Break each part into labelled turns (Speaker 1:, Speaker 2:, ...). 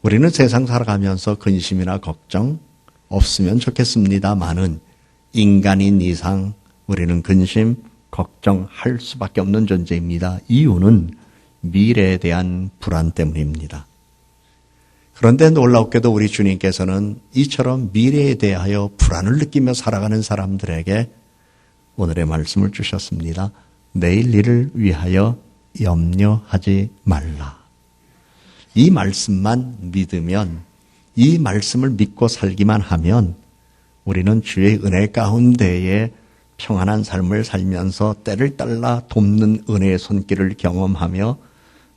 Speaker 1: 우리는 세상 살아가면서 근심이나 걱정 없으면 좋겠습니다만은 인간인 이상 우리는 근심, 걱정할 수밖에 없는 존재입니다. 이유는 미래에 대한 불안 때문입니다. 그런데 놀랍게도 우리 주님께서는 이처럼 미래에 대하여 불안을 느끼며 살아가는 사람들에게 오늘의 말씀을 주셨습니다. 내일 일을 위하여 염려하지 말라. 이 말씀만 믿으면, 이 말씀을 믿고 살기만 하면 우리는 주의 은혜 가운데에 평안한 삶을 살면서 때를 따라 돕는 은혜의 손길을 경험하며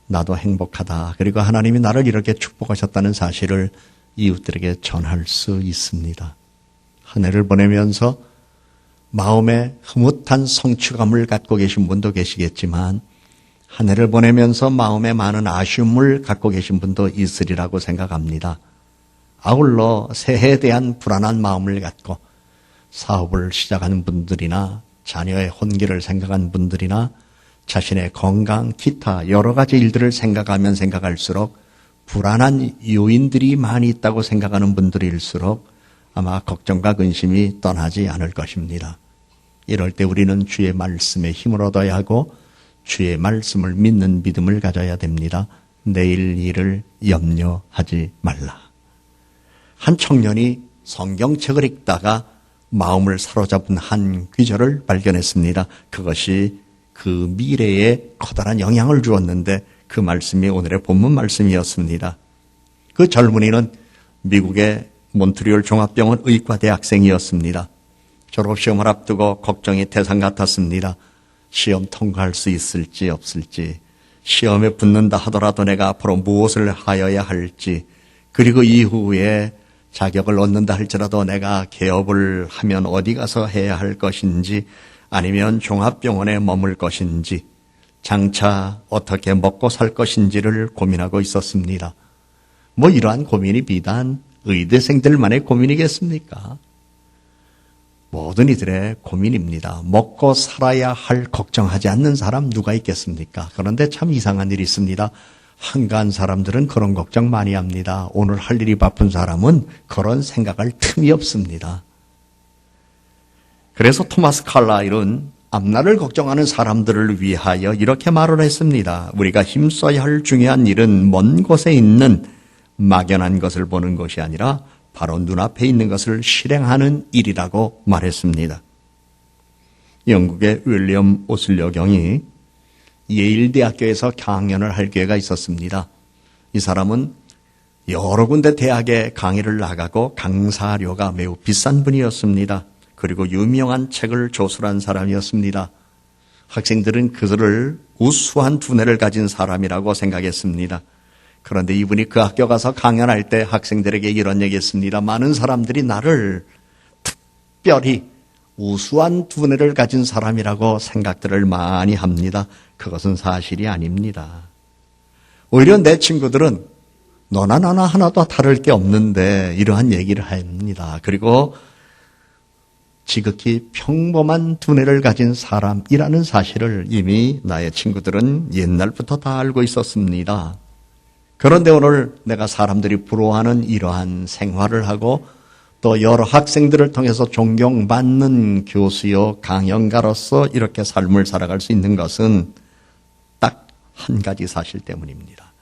Speaker 1: 나도 행복하다. 그리고 하나님이 나를 이렇게 축복하셨다는 사실을 이웃들에게 전할 수 있습니다. 한 해를 보내면서 마음에 흐뭇한 성취감을 갖고 계신 분도 계시겠지만 한 해를 보내면서 마음에 많은 아쉬움을 갖고 계신 분도 있으리라고 생각합니다. 아울러 새해에 대한 불안한 마음을 갖고 사업을 시작하는 분들이나 자녀의 혼기를 생각하는 분들이나 자신의 건강, 기타 여러 가지 일들을 생각하면 생각할수록 불안한 요인들이 많이 있다고 생각하는 분들일수록 아마 걱정과 근심이 떠나지 않을 것입니다. 이럴 때 우리는 주의 말씀에 힘을 얻어야 하고 주의 말씀을 믿는 믿음을 가져야 됩니다. 내일 일을 염려하지 말라. 한 청년이 성경책을 읽다가 마음을 사로잡은 한 귀절을 발견했습니다. 그것이 그 미래에 커다란 영향을 주었는데 그 말씀이 오늘의 본문 말씀이었습니다. 그 젊은이는 미국의 몬트리올 종합병원 의과대 학생이었습니다. 졸업시험을 앞두고 걱정이 태산 같았습니다. 시험 통과할 수 있을지 없을지, 시험에 붙는다 하더라도 내가 앞으로 무엇을 하여야 할지, 그리고 이후에 자격을 얻는다 할지라도 내가 개업을 하면 어디 가서 해야 할 것인지 아니면 종합병원에 머물 것인지 장차 어떻게 먹고 살 것인지를 고민하고 있었습니다. 뭐 이러한 고민이 비단 의대생들만의 고민이겠습니까? 모든 이들의 고민입니다. 먹고 살아야 할 걱정하지 않는 사람 누가 있겠습니까? 그런데 참 이상한 일이 있습니다. 한가한 사람들은 그런 걱정 많이 합니다. 오늘 할 일이 바쁜 사람은 그런 생각할 틈이 없습니다. 그래서 토마스 칼라일은 앞날을 걱정하는 사람들을 위하여 이렇게 말을 했습니다. 우리가 힘써야 할 중요한 일은 먼 곳에 있는 막연한 것을 보는 것이 아니라 바로 눈앞에 있는 것을 실행하는 일이라고 말했습니다. 영국의 윌리엄 오슬려 경이 예일대학교에서 강연을 할 기회가 있었습니다. 이 사람은 여러 군데 대학에 강의를 나가고 강사료가 매우 비싼 분이었습니다. 그리고 유명한 책을 조술한 사람이었습니다. 학생들은 그들을 우수한 두뇌를 가진 사람이라고 생각했습니다. 그런데 이분이 그 학교 가서 강연할 때 학생들에게 이런 얘기했습니다. 많은 사람들이 나를 특별히 우수한 두뇌를 가진 사람이라고 생각들을 많이 합니다. 그것은 사실이 아닙니다. 오히려 내 친구들은 너나 나나 하나도 다를 게 없는데 이러한 얘기를 합니다. 그리고 지극히 평범한 두뇌를 가진 사람이라는 사실을 이미 나의 친구들은 옛날부터 다 알고 있었습니다. 그런데 오늘 내가 사람들이 부러워하는 이러한 생활을 하고 또 여러 학생들을 통해서 존경받는 교수요 강연가로서 이렇게 삶을 살아갈 수 있는 것은 딱 한 가지 사실 때문입니다.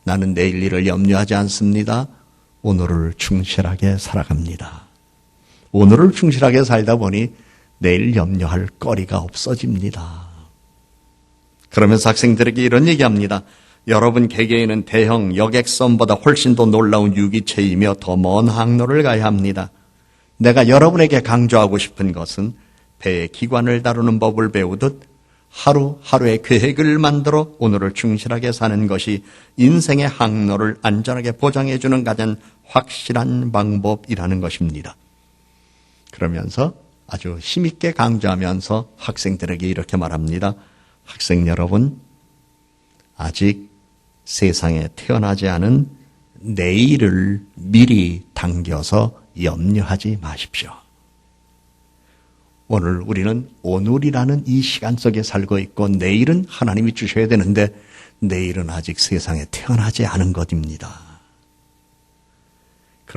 Speaker 1: 나는 내일 일을 염려하지 않습니다. 오늘을 충실하게 살아갑니다. 오늘을 충실하게 살다 보니 내일 염려할 거리가 없어집니다. 그러면서 학생들에게 이런 얘기합니다. 여러분 개개인은 대형 여객선보다 훨씬 더 놀라운 유기체이며 더 먼 항로를 가야 합니다. 내가 여러분에게 강조하고 싶은 것은 배의 기관을 다루는 법을 배우듯 하루하루의 계획을 만들어 오늘을 충실하게 사는 것이 인생의 항로를 안전하게 보장해 주는 가장 확실한 방법이라는 것입니다. 그러면서 아주 힘있게 강조하면서 학생들에게 이렇게 말합니다. 학생 여러분, 아직 세상에 태어나지 않은 내일을 미리 당겨서 염려하지 마십시오. 오늘 우리는 오늘이라는 이 시간 속에 살고 있고 내일은 하나님이 주셔야 되는데 내일은 아직 세상에 태어나지 않은 것입니다.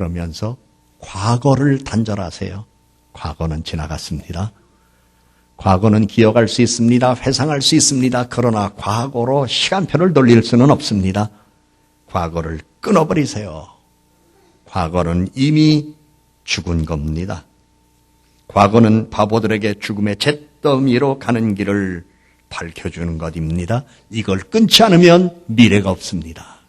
Speaker 1: 그러면서 과거를 단절하세요. 과거는 지나갔습니다. 과거는 기억할 수 있습니다. 회상할 수 있습니다. 그러나 과거로 시간표를 돌릴 수는 없습니다. 과거를 끊어버리세요. 과거는 이미 죽은 겁니다. 과거는 바보들에게 죽음의 잿더미로 가는 길을 밝혀주는 것입니다. 이걸 끊지 않으면 미래가 없습니다.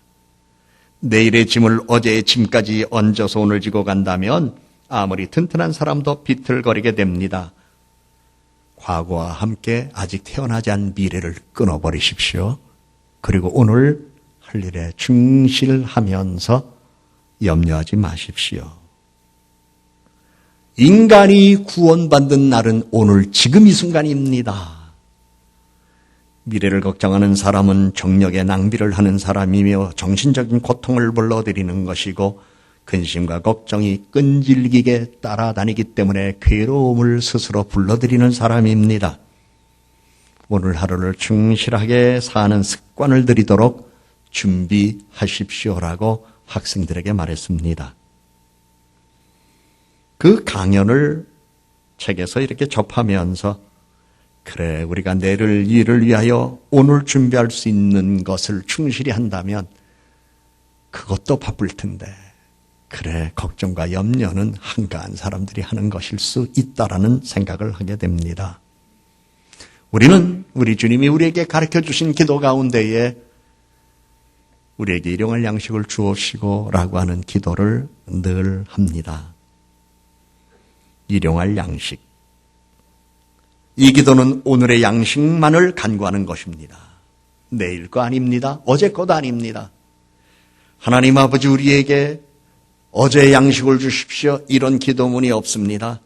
Speaker 1: 내일의 짐을 어제의 짐까지 얹어서 오늘 지고 간다면 아무리 튼튼한 사람도 비틀거리게 됩니다. 과거와 함께 아직 태어나지 않은 미래를 끊어버리십시오. 그리고 오늘 할 일에 충실하면서 염려하지 마십시오. 인간이 구원받는 날은 오늘 지금 이 순간입니다. 미래를 걱정하는 사람은 정력의 낭비를 하는 사람이며 정신적인 고통을 불러들이는 것이고 근심과 걱정이 끈질기게 따라다니기 때문에 괴로움을 스스로 불러들이는 사람입니다. 오늘 하루를 충실하게 사는 습관을 들이도록 준비하십시오라고 학생들에게 말했습니다. 그 강연을 책에서 이렇게 접하면서 그래, 우리가 내일 일을 위하여 오늘 준비할 수 있는 것을 충실히 한다면 그것도 바쁠 텐데 그래, 걱정과 염려는 한가한 사람들이 하는 것일 수 있다라는 생각을 하게 됩니다. 우리는 우리 주님이 우리에게 가르쳐 주신 기도 가운데에 우리에게 일용할 양식을 주옵시고 라고 하는 기도를 늘 합니다. 일용할 양식. 이 기도는 오늘의 양식만을 간구하는 것입니다. 내일 거 아닙니다. 어제 것도 아닙니다. 하나님 아버지 우리에게 어제의 양식을 주십시오. 이런 기도문이 없습니다.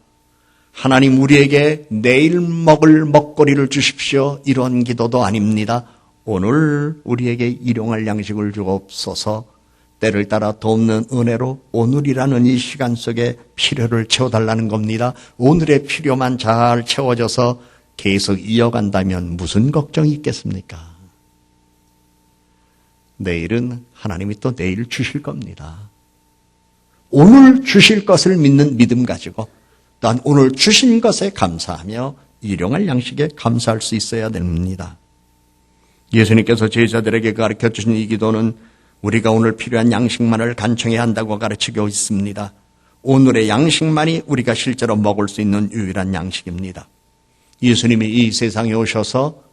Speaker 1: 하나님 우리에게 내일 먹을 먹거리를 주십시오. 이런 기도도 아닙니다. 오늘 우리에게 일용할 양식을 주옵소서. 때를 따라 돕는 은혜로 오늘이라는 이 시간 속에 필요를 채워달라는 겁니다. 오늘의 필요만 잘 채워져서 계속 이어간다면 무슨 걱정이 있겠습니까? 내일은 하나님이 또 내일 주실 겁니다. 오늘 주실 것을 믿는 믿음 가지고 또한 오늘 주신 것에 감사하며 일용할 양식에 감사할 수 있어야 됩니다. 예수님께서 제자들에게 가르쳐 주신 이 기도는 우리가 오늘 필요한 양식만을 간청해야 한다고 가르치고 있습니다. 오늘의 양식만이 우리가 실제로 먹을 수 있는 유일한 양식입니다. 예수님이 이 세상에 오셔서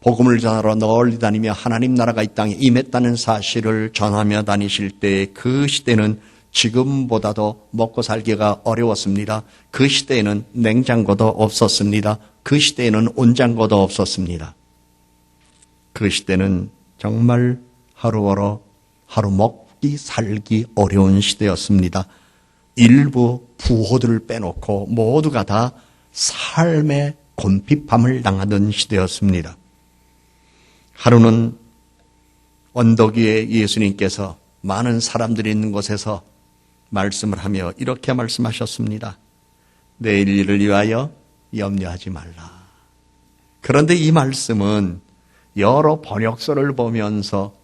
Speaker 1: 복음을 전하러 널리 다니며 하나님 나라가 이 땅에 임했다는 사실을 전하며 다니실 때 그 시대는 지금보다도 먹고 살기가 어려웠습니다. 그 시대에는 냉장고도 없었습니다. 그 시대에는 온장고도 없었습니다. 그 시대는 정말 하루 먹기 살기 어려운 시대였습니다. 일부 부호들을 빼놓고 모두가 다 삶의 곤핍함을 당하던 시대였습니다. 하루는 언덕 위에 예수님께서 많은 사람들이 있는 곳에서 말씀을 하며 이렇게 말씀하셨습니다. 내일 일을 위하여 염려하지 말라. 그런데 이 말씀은 여러 번역서를 보면서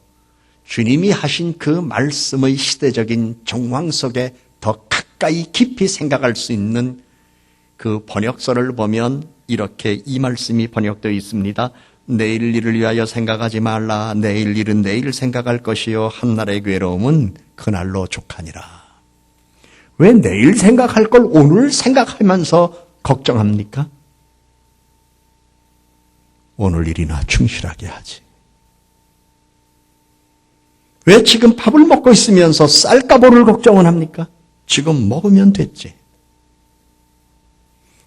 Speaker 1: 주님이 하신 그 말씀의 시대적인 정황 속에 더 가까이 깊이 생각할 수 있는 그 번역서를 보면 이렇게 이 말씀이 번역되어 있습니다. 내일 일을 위하여 생각하지 말라. 내일 일은 내일 생각할 것이요 한날의 괴로움은 그날로 족하니라. 왜 내일 생각할 걸 오늘 생각하면서 걱정합니까? 오늘 일이나 충실하게 하지. 왜 지금 밥을 먹고 있으면서 쌀가보를 걱정을 합니까? 지금 먹으면 됐지.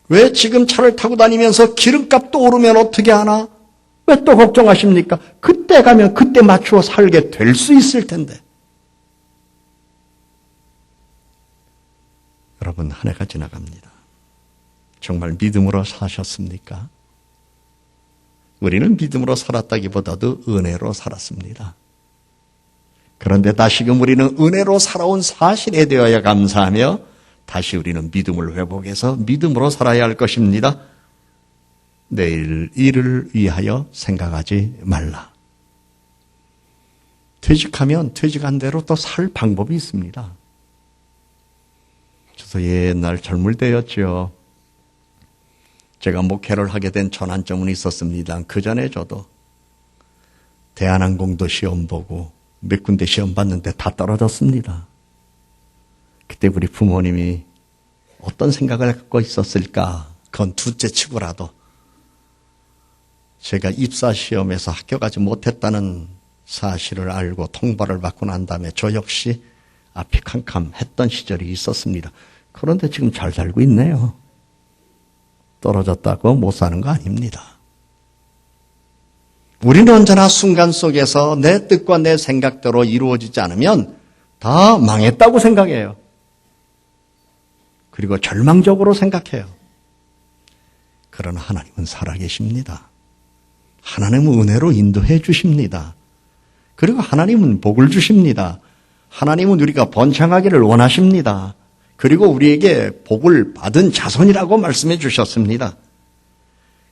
Speaker 1: 왜 지금 차를 타고 다니면서 기름값도 오르면 어떻게 하나? 왜 또 걱정하십니까? 그때 가면 그때 맞추어 살게 될 수 있을 텐데. 여러분, 한 해가 지나갑니다. 정말 믿음으로 사셨습니까? 우리는 믿음으로 살았다기보다도 은혜로 살았습니다. 그런데 다시금 우리는 은혜로 살아온 사실에 대하여 감사하며 다시 우리는 믿음을 회복해서 믿음으로 살아야 할 것입니다. 내일 일을 위하여 생각하지 말라. 퇴직하면 퇴직한 대로 또 살 방법이 있습니다. 저도 옛날 젊을 때였죠. 제가 목회를 하게 된 전환점은 있었습니다. 그 전에 저도 대한항공도 시험 보고 몇 군데 시험 봤는데 다 떨어졌습니다. 그때 우리 부모님이 어떤 생각을 갖고 있었을까? 그건 둘째 치고라도 제가 입사시험에서 합격하지 못했다는 사실을 알고 통보를 받고 난 다음에 저 역시 앞이 캄캄했던 시절이 있었습니다. 그런데 지금 잘 살고 있네요. 떨어졌다고 못 사는 거 아닙니다. 우리는 언제나 순간 속에서 내 뜻과 내 생각대로 이루어지지 않으면 다 망했다고 생각해요. 그리고 절망적으로 생각해요. 그러나 하나님은 살아계십니다. 하나님은 은혜로 인도해 주십니다. 그리고 하나님은 복을 주십니다. 하나님은 우리가 번창하기를 원하십니다. 그리고 우리에게 복을 받은 자손이라고 말씀해 주셨습니다.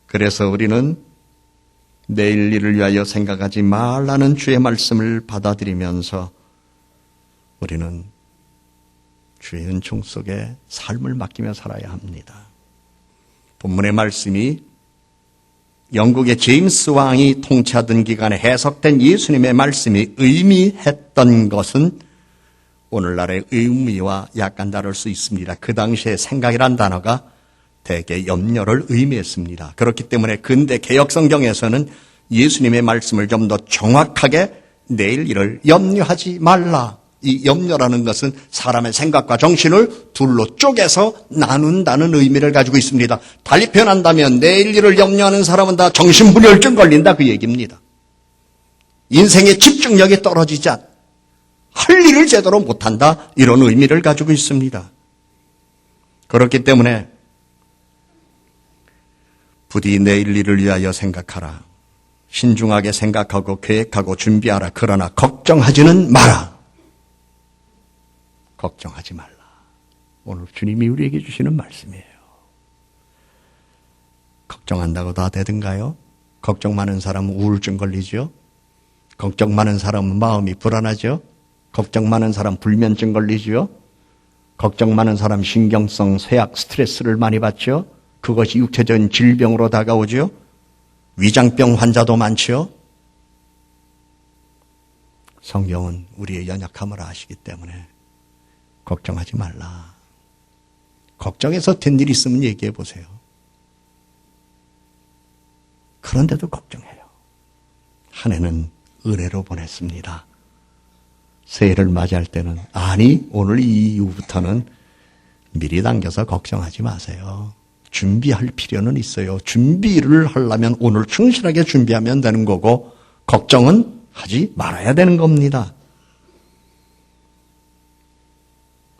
Speaker 1: 그래서 우리는 내일 일을 위하여 생각하지 말라는 주의 말씀을 받아들이면서 우리는 주의 은총 속에 삶을 맡기며 살아야 합니다. 본문의 말씀이 영국의 제임스 왕이 통치하던 기간에 해석된 예수님의 말씀이 의미했던 것은 오늘날의 의미와 약간 다를 수 있습니다. 그 당시에 생각이란 단어가 대개 염려를 의미했습니다. 그렇기 때문에 근대 개역성경에서는 예수님의 말씀을 좀 더 정확하게 내일 일을 염려하지 말라. 이 염려라는 것은 사람의 생각과 정신을 둘로 쪼개서 나눈다는 의미를 가지고 있습니다. 달리 표현한다면 내일 일을 염려하는 사람은 다 정신분열증 걸린다 그 얘기입니다. 인생의 집중력이 떨어지지 할 일을 제대로 못한다 이런 의미를 가지고 있습니다. 그렇기 때문에 부디 내일 일을 위하여 생각하라. 신중하게 생각하고 계획하고 준비하라. 그러나 걱정하지는 마라. 걱정하지 말라. 오늘 주님이 우리에게 주시는 말씀이에요. 걱정한다고 다 되든가요? 걱정 많은 사람은 우울증 걸리죠. 걱정 많은 사람은 마음이 불안하죠. 걱정 많은 사람 불면증 걸리죠. 걱정 많은 사람 신경성 쇠약 스트레스를 많이 받죠. 그것이 육체적인 질병으로 다가오죠. 위장병 환자도 많죠. 성경은 우리의 연약함을 아시기 때문에 걱정하지 말라. 걱정해서 된 일 있으면 얘기해 보세요. 그런데도 걱정해요. 한 해는 은혜로 보냈습니다. 새해를 맞이할 때는 아니 오늘 이후부터는 미리 당겨서 걱정하지 마세요. 준비할 필요는 있어요. 준비를 하려면 오늘 충실하게 준비하면 되는 거고 걱정은 하지 말아야 되는 겁니다.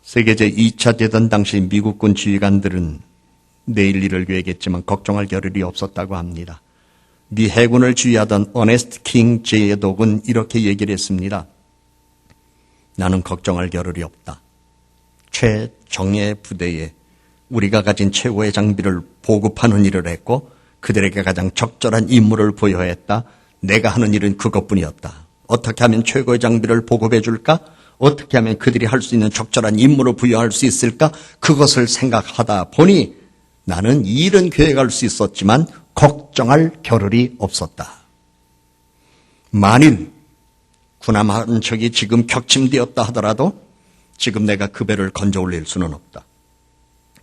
Speaker 1: 세계 제2차 대전 당시 미국군 지휘관들은 내일 일을 계획했지만 걱정할 겨를이 없었다고 합니다. 미 해군을 지휘하던 어네스트 킹 제독은 이렇게 얘기를 했습니다. 나는 걱정할 겨를이 없다. 최정예 부대에 우리가 가진 최고의 장비를 보급하는 일을 했고 그들에게 가장 적절한 임무를 부여했다. 내가 하는 일은 그것뿐이었다. 어떻게 하면 최고의 장비를 보급해 줄까? 어떻게 하면 그들이 할 수 있는 적절한 임무를 부여할 수 있을까? 그것을 생각하다 보니 나는 이 일은 계획할 수 있었지만 걱정할 겨를이 없었다. 만일 군함 한 척이 지금 격침되었다 하더라도 지금 내가 그 배를 건져 올릴 수는 없다.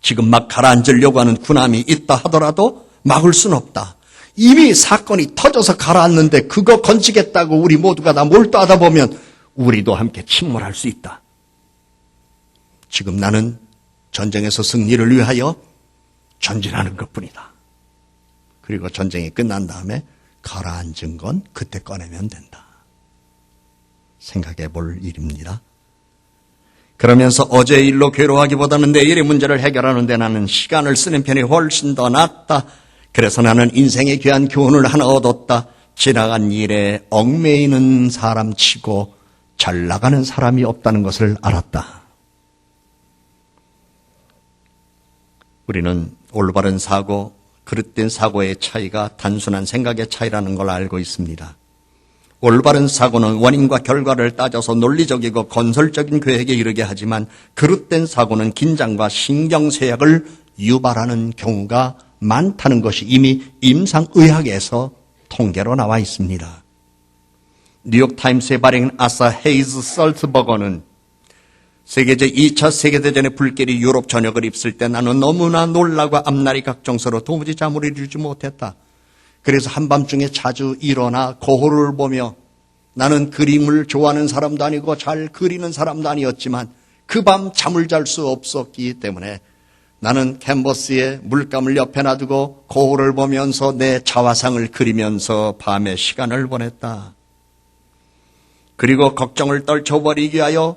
Speaker 1: 지금 막 가라앉으려고 하는 군함이 있다 하더라도 막을 수는 없다. 이미 사건이 터져서 가라앉는데 그거 건지겠다고 우리 모두가 다 몰두하다 보면 우리도 함께 침몰할 수 있다. 지금 나는 전쟁에서 승리를 위하여 전진하는 것뿐이다. 그리고 전쟁이 끝난 다음에 가라앉은 건 그때 꺼내면 된다. 생각해 볼 일입니다. 그러면서 어제의 일로 괴로워하기보다는 내일의 문제를 해결하는 데 나는 시간을 쓰는 편이 훨씬 더 낫다. 그래서 나는 인생의 귀한 교훈을 하나 얻었다. 지나간 일에 얽매이는 사람 치고 잘 나가는 사람이 없다는 것을 알았다. 우리는 올바른 사고, 그릇된 사고의 차이가 단순한 생각의 차이라는 걸 알고 있습니다. 올바른 사고는 원인과 결과를 따져서 논리적이고 건설적인 계획에 이르게 하지만 그릇된 사고는 긴장과 신경쇠약을 유발하는 경우가 많다는 것이 이미 임상의학에서 통계로 나와 있습니다. 뉴욕타임스에 발행한 아사 헤이즈 설트버거는 세계적 2차 세계대전의 불길이 유럽 전역을 휩쓸 때 나는 너무나 놀라고 앞날이 걱정스러워 도무지 잠을 이루지 못했다. 그래서 한밤중에 자주 일어나 거울을 보며 나는 그림을 좋아하는 사람도 아니고 잘 그리는 사람도 아니었지만 그 밤 잠을 잘 수 없었기 때문에 나는 캔버스에 물감을 옆에 놔두고 거울을 보면서 내 자화상을 그리면서 밤의 시간을 보냈다. 그리고 걱정을 떨쳐버리기 위하여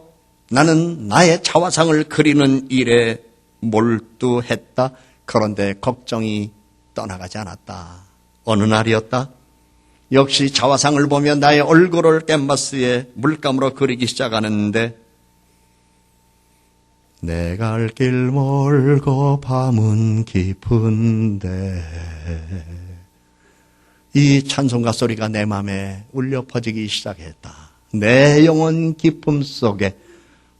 Speaker 1: 나는 나의 자화상을 그리는 일에 몰두했다. 그런데 걱정이 떠나가지 않았다. 어느 날이었다. 역시 자화상을 보며 나의 얼굴을 캔버스에 물감으로 그리기 시작하는데 내가 갈 길 멀고 밤은 깊은데 이 찬송가 소리가 내 마음에 울려 퍼지기 시작했다. 내 영혼 깊음 속에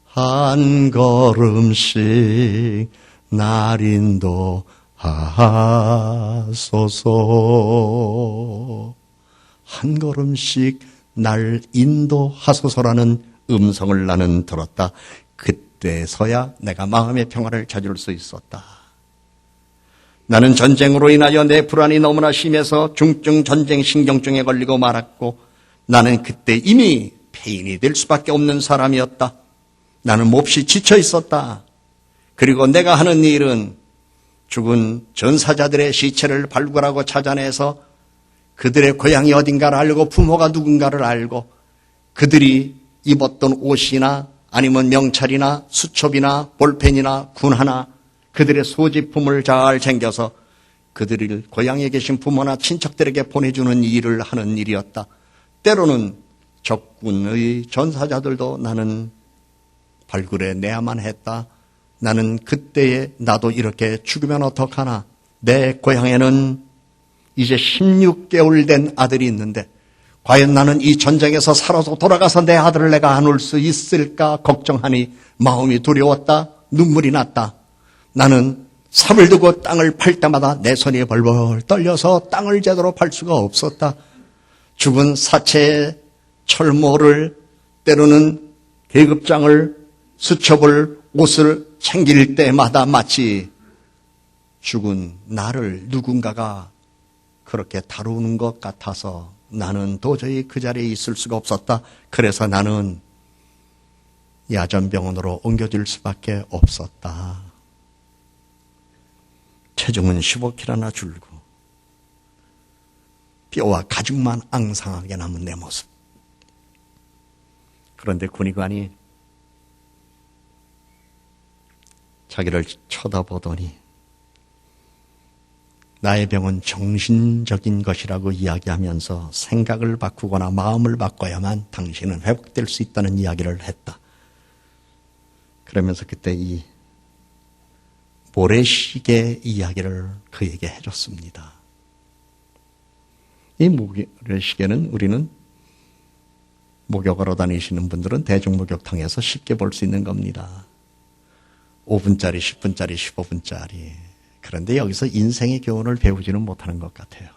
Speaker 1: 한 걸음씩 날 인도하소서. 한 걸음씩 날 인도하소서라는 음성을 나는 들었다. 그때서야 내가 마음의 평화를 찾을 수 있었다. 나는 전쟁으로 인하여 내 불안이 너무나 심해서 중증 전쟁 신경증에 걸리고 말았고 나는 그때 이미 폐인이 될 수밖에 없는 사람이었다. 나는 몹시 지쳐 있었다. 그리고 내가 하는 일은 죽은 전사자들의 시체를 발굴하고 찾아내서 그들의 고향이 어딘가를 알고 부모가 누군가를 알고 그들이 입었던 옷이나 아니면 명찰이나 수첩이나 볼펜이나 군하나 그들의 소지품을 잘 챙겨서 그들을 고향에 계신 부모나 친척들에게 보내주는 일을 하는 일이었다. 때로는 적군의 전사자들도 나는 발굴해내야만 했다. 나는 그때에 나도 이렇게 죽으면 어떡하나. 내 고향에는 이제 16개월 된 아들이 있는데 과연 나는 이 전쟁에서 살아서 돌아가서 내 아들을 내가 안을 수 있을까 걱정하니 마음이 두려웠다. 눈물이 났다. 나는 삽을 두고 땅을 팔 때마다 내 손이 벌벌 떨려서 땅을 제대로 팔 수가 없었다. 죽은 사체의 철모를 때로는 계급장을 수첩을 옷을 챙길 때마다 마치 죽은 나를 누군가가 그렇게 다루는 것 같아서 나는 도저히 그 자리에 있을 수가 없었다. 그래서 나는 야전병원으로 옮겨질 수밖에 없었다. 체중은 15kg나 줄고 뼈와 가죽만 앙상하게 남은 내 모습. 그런데 군의관이 자기를 쳐다보더니 나의 병은 정신적인 것이라고 이야기하면서 생각을 바꾸거나 마음을 바꿔야만 당신은 회복될 수 있다는 이야기를 했다. 그러면서 그때 이 모래시계 이야기를 그에게 해줬습니다. 이 모래시계는 우리는 목욕하러 다니시는 분들은 대중목욕탕에서 쉽게 볼 수 있는 겁니다. 5분짜리, 10분짜리, 15분짜리. 그런데 여기서 인생의 교훈을 배우지는 못하는 것 같아요.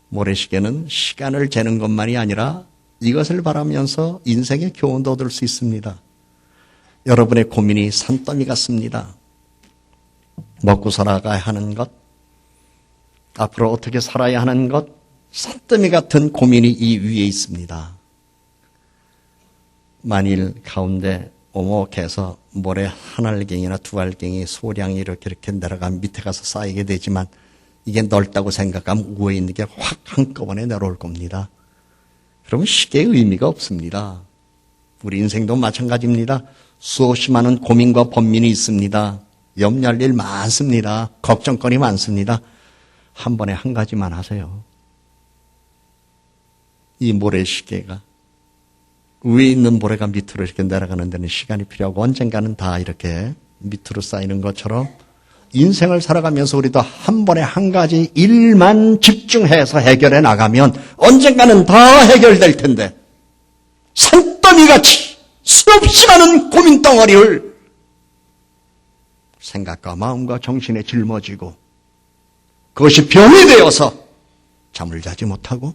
Speaker 1: 모래시계는 시간을 재는 것만이 아니라 이것을 바라면서 인생의 교훈도 얻을 수 있습니다. 여러분의 고민이 산더미 같습니다. 먹고 살아가야 하는 것, 앞으로 어떻게 살아야 하는 것, 산더미 같은 고민이 이 위에 있습니다. 만일 가운데 오목해서 모래 한 알갱이나 두 알갱이 소량이 이렇게 내려가면 밑에 가서 쌓이게 되지만 이게 넓다고 생각하면 위에 있는 게 확 한꺼번에 내려올 겁니다. 그러면 시계의 의미가 없습니다. 우리 인생도 마찬가지입니다. 수없이 많은 고민과 번민이 있습니다. 염려할 일 많습니다. 걱정거리 많습니다. 한 번에 한 가지만 하세요. 이 모래시계가 위에 있는 모래가 밑으로 이렇게 내려가는 데는 시간이 필요하고 언젠가는 다 이렇게 밑으로 쌓이는 것처럼 인생을 살아가면서 우리도 한 번에 한 가지 일만 집중해서 해결해 나가면 언젠가는 다 해결될 텐데 산더미같이 수없이 많은 고민 덩어리를 생각과 마음과 정신에 짊어지고 그것이 병이 되어서 잠을 자지 못하고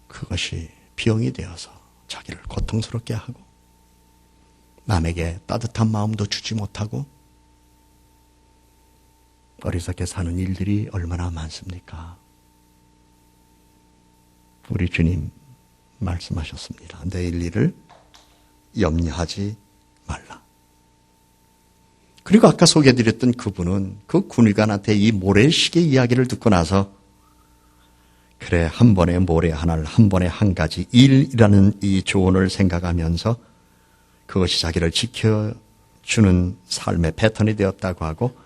Speaker 1: 그것이 병이 되어서 자기를 고통스럽게 하고 남에게 따뜻한 마음도 주지 못하고 어리석게 사는 일들이 얼마나 많습니까? 우리 주님 말씀하셨습니다. 내일 일을 염려하지 말라. 그리고 아까 소개해드렸던 그분은 그 군의관한테 이 모래시계 이야기를 듣고 나서 그래, 한 번에 모래 하나를 한 번에 한 가지 일이라는 이 조언을 생각하면서 그것이 자기를 지켜주는 삶의 패턴이 되었다고 하고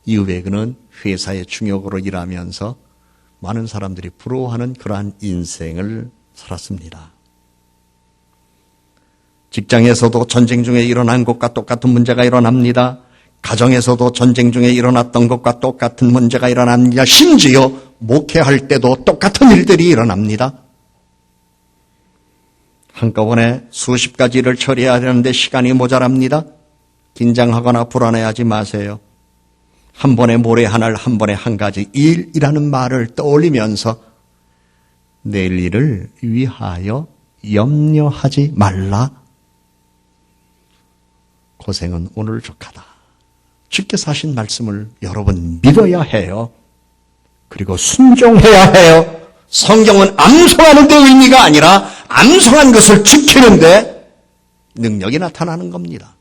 Speaker 1: 이후에 그는 회사의 중역으로 일하면서 많은 사람들이 부러워하는 그러한 인생을 살았습니다. 직장에서도 전쟁 중에 일어난 것과 똑같은 문제가 일어납니다. 가정에서도 전쟁 중에 일어났던 것과 똑같은 문제가 일어납니다. 심지어 목회할 때도 똑같은 일들이 일어납니다. 한꺼번에 수십 가지 일을 처리해야 하는데 시간이 모자랍니다. 긴장하거나 불안해하지 마세요. 한 번에 모래 하나를 한 번에 한 가지 일이라는 말을 떠올리면서 내일 일을 위하여 염려하지 말라. 고생은 오늘 족하다. 주께서 하신 말씀을 여러분 믿어야 해요. 그리고 순종해야 해요. 성경은 암송하는 데 의미가 아니라 암송한 것을 지키는데 능력이 나타나는 겁니다.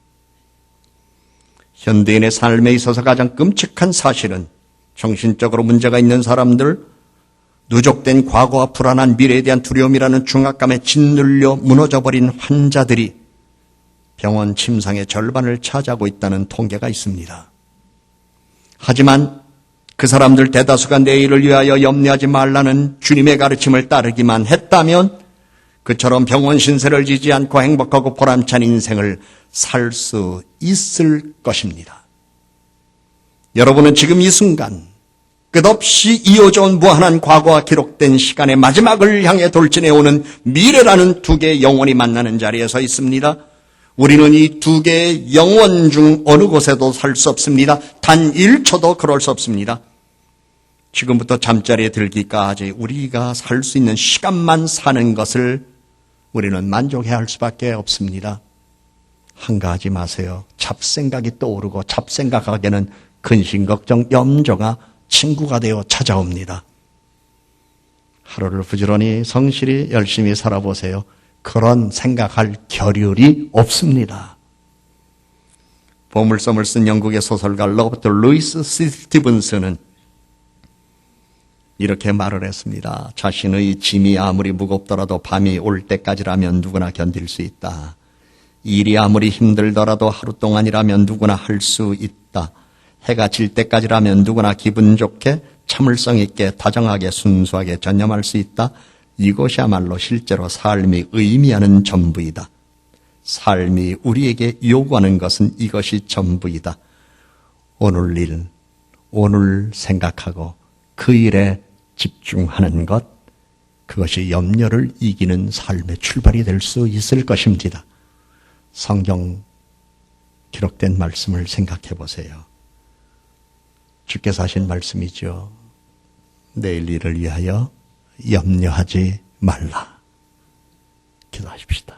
Speaker 1: 현대인의 삶에 있어서 가장 끔찍한 사실은 정신적으로 문제가 있는 사람들, 누적된 과거와 불안한 미래에 대한 두려움이라는 중압감에 짓눌려 무너져버린 환자들이 병원 침상의 절반을 차지하고 있다는 통계가 있습니다. 하지만 그 사람들 대다수가 내일을 위하여 염려하지 말라는 주님의 가르침을 따르기만 했다면 그처럼 병원 신세를 지지 않고 행복하고 보람찬 인생을 살 수 있을 것입니다. 여러분은 지금 이 순간 끝없이 이어져 온 무한한 과거와 기록된 시간의 마지막을 향해 돌진해오는 미래라는 두 개의 영혼이 만나는 자리에 서 있습니다. 우리는 이 두 개의 영혼 중 어느 곳에도 살 수 없습니다. 단 1초도 그럴 수 없습니다. 지금부터 잠자리에 들기까지 우리가 살 수 있는 시간만 사는 것을 우리는 만족해야 할 수밖에 없습니다. 한가하지 마세요. 잡생각이 떠오르고 잡생각하게는 근심, 걱정, 염려가 친구가 되어 찾아옵니다. 하루를 부지런히 성실히 열심히 살아보세요. 그런 생각할 겨를이 없습니다. 보물섬을 쓴 영국의 소설가 로버트 루이스 스티븐스는 이렇게 말을 했습니다. 자신의 짐이 아무리 무겁더라도 밤이 올 때까지라면 누구나 견딜 수 있다. 일이 아무리 힘들더라도 하루 동안이라면 누구나 할 수 있다. 해가 질 때까지라면 누구나 기분 좋게 참을성 있게 다정하게 순수하게 전념할 수 있다. 이것이야말로 실제로 삶이 의미하는 전부이다. 삶이 우리에게 요구하는 것은 이것이 전부이다. 오늘 일, 오늘 생각하고 그 일에 집중하는 것, 그것이 염려를 이기는 삶의 출발이 될 수 있을 것입니다. 성경 기록된 말씀을 생각해 보세요. 주께서 하신 말씀이죠. 내일 일을 위하여 염려하지 말라. 기도하십시다.